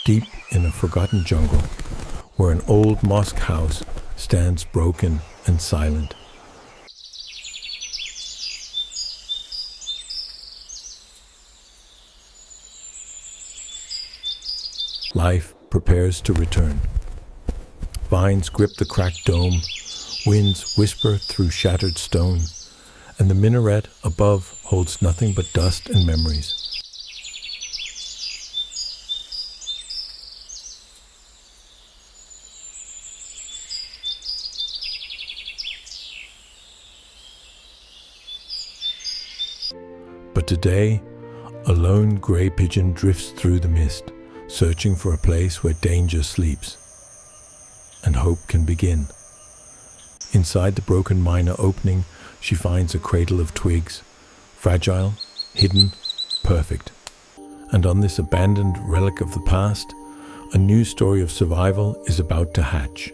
deep in a forgotten jungle, where an old mosque house stands broken and silent. Life prepares to return. Vines grip the cracked dome, winds whisper through shattered stone, and the minaret above holds nothing but dust and memories. But today, a lone gray pigeon drifts through the mist, searching for a place where danger sleeps and hope can begin. Inside the broken minor opening, she finds a cradle of twigs, fragile, hidden, perfect. And on this abandoned relic of the past, a new story of survival is about to hatch.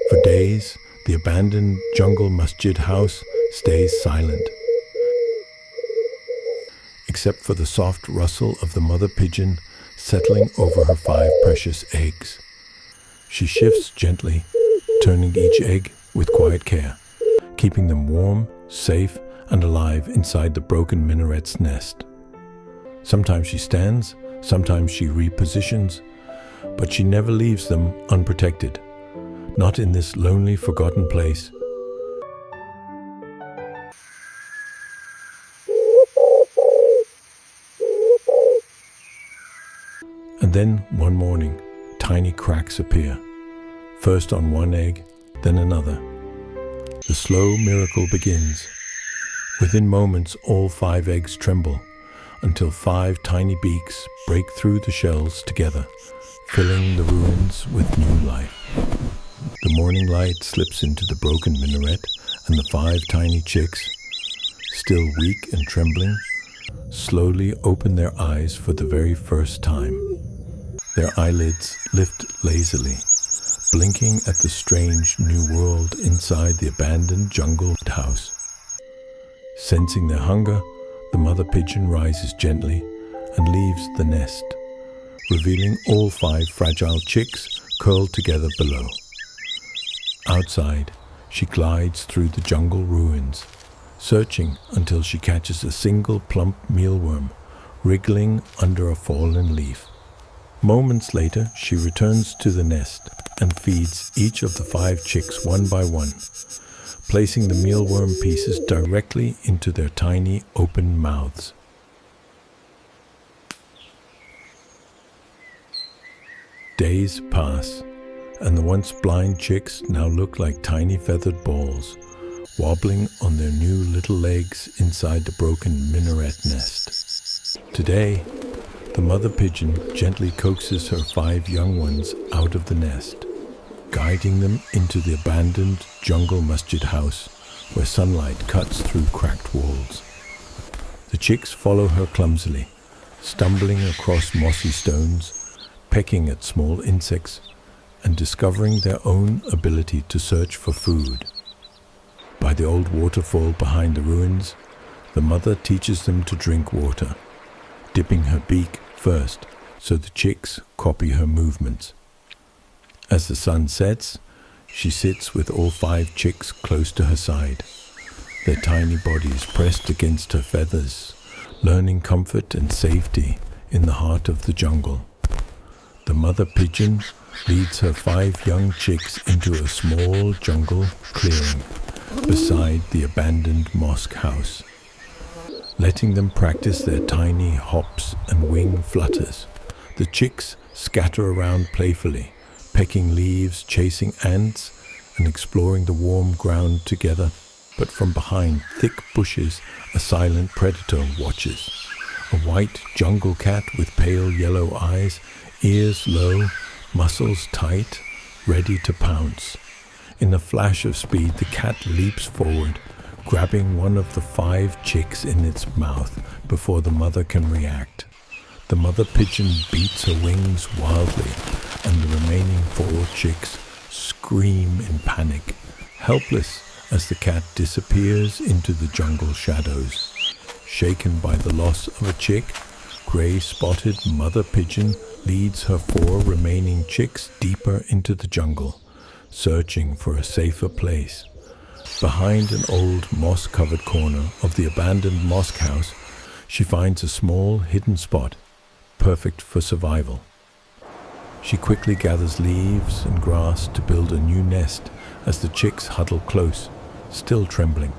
For days, the abandoned jungle masjid house stays silent, except for the soft rustle of the mother pigeon settling over her 5 precious eggs. She shifts gently, turning each egg with quiet care, keeping them warm, safe, and alive inside the broken minaret's nest. Sometimes she stands, sometimes she repositions, but she never leaves them unprotected. Not in this lonely, forgotten place. And then, one morning, tiny cracks appear. First on one egg, then another. The slow miracle begins. Within moments, all 5 eggs tremble, until 5 tiny beaks break through the shells together, filling the ruins with new life. The morning light slips into the broken minaret, and the 5 tiny chicks, still weak and trembling, slowly open their eyes for the very first time. Their eyelids lift lazily, blinking at the strange new world inside the abandoned jungle house. Sensing their hunger, the mother pigeon rises gently and leaves the nest, revealing all 5 fragile chicks curled together below. Outside, she glides through the jungle ruins, searching until she catches a single plump mealworm wriggling under a fallen leaf. Moments later, she returns to the nest and feeds each of the 5 chicks one by one, placing the mealworm pieces directly into their tiny open mouths. Days pass, and the once blind chicks now look like tiny feathered balls, wobbling on their new little legs inside the broken minaret nest. Today, the mother pigeon gently coaxes her 5 young ones out of the nest, guiding them into the abandoned jungle masjid house where sunlight cuts through cracked walls. The chicks follow her clumsily, stumbling across mossy stones, pecking at small insects, and discovering their own ability to search for food. By the old waterfall behind the ruins, the mother teaches them to drink water, dipping her beak first so the chicks copy her movements. As the sun sets, she sits with all 5 chicks close to her side, their tiny bodies pressed against her feathers, learning comfort and safety in the heart of the jungle. The mother pigeon leads her 5 young chicks into a small jungle clearing beside the abandoned mosque house, letting them practice their tiny hops and wing flutters. The chicks scatter around playfully, pecking leaves, chasing ants, and exploring the warm ground together. But from behind thick bushes, a silent predator watches. A white jungle cat with pale yellow eyes, ears low, muscles tight, ready to pounce. In a flash of speed, the cat leaps forward, grabbing one of the 5 chicks in its mouth before the mother can react. The mother pigeon beats her wings wildly, and the remaining 4 chicks scream in panic, helpless as the cat disappears into the jungle shadows. Shaken by the loss of a chick, gray-spotted mother pigeon leads her 4 remaining chicks deeper into the jungle, searching for a safer place. Behind an old moss-covered corner of the abandoned mosque house, she finds a small hidden spot, perfect for survival. She quickly gathers leaves and grass to build a new nest as the chicks huddle close, still trembling.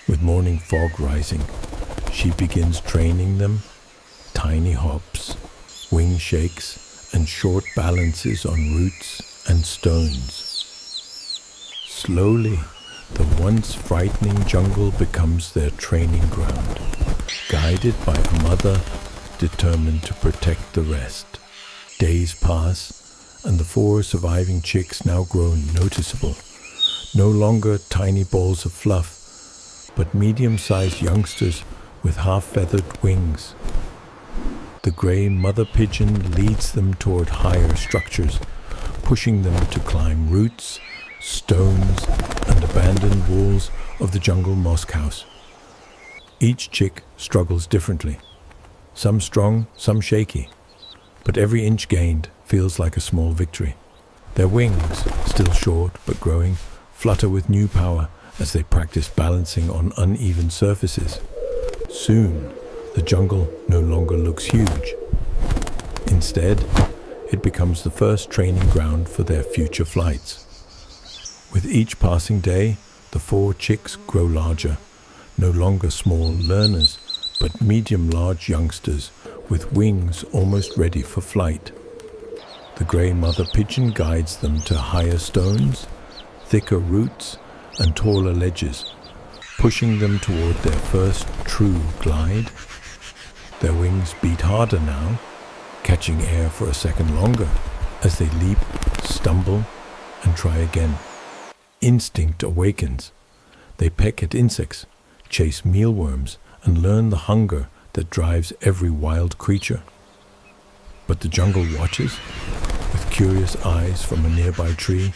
With morning fog rising, she begins training them: tiny hops, wing shakes, and short balances on roots and stones. Slowly, the once frightening jungle becomes their training ground, guided by a mother determined to protect the rest. Days pass, and the 4 surviving chicks now grow noticeable. No longer tiny balls of fluff, but medium-sized youngsters with half-feathered wings. The gray mother pigeon leads them toward higher structures, pushing them to climb roots, stones, and abandoned walls of the jungle mosque house. Each chick struggles differently, some strong, some shaky, but every inch gained feels like a small victory. Their wings, still short but growing, flutter with new power as they practice balancing on uneven surfaces. Soon, the jungle no longer looks huge. Instead, it becomes the first training ground for their future flights. With each passing day, the 4 chicks grow larger, no longer small learners, but medium-large youngsters with wings almost ready for flight. The gray mother pigeon guides them to higher stones, thicker roots, and taller ledges, pushing them toward their first true glide. Their wings beat harder now, catching air for a second longer as they leap, stumble, and try again. Instinct awakens. They peck at insects, chase mealworms, and learn the hunger that drives every wild creature. But the jungle watches, with curious eyes from a nearby tree,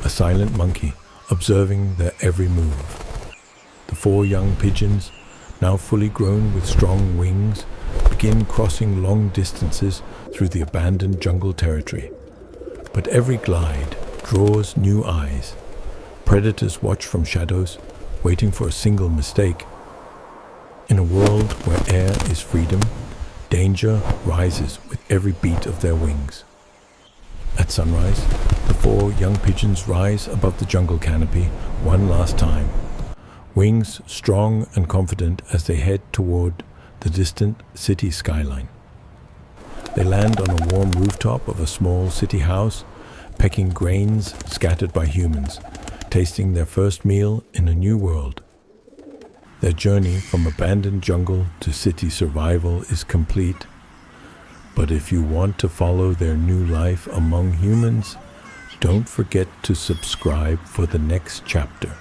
a silent monkey observing their every move. The 4 young pigeons, now fully grown with strong wings, begin crossing long distances through the abandoned jungle territory. But every glide draws new eyes. Predators watch from shadows, waiting for a single mistake. In a world where air is freedom, danger rises with every beat of their wings. At sunrise, the 4 young pigeons rise above the jungle canopy one last time, wings strong and confident as they head toward the distant city skyline. They land on a warm rooftop of a small city house, pecking grains scattered by humans, tasting their first meal in a new world. Their journey from abandoned jungle to city survival is complete. But if you want to follow their new life among humans, don't forget to subscribe for the next chapter.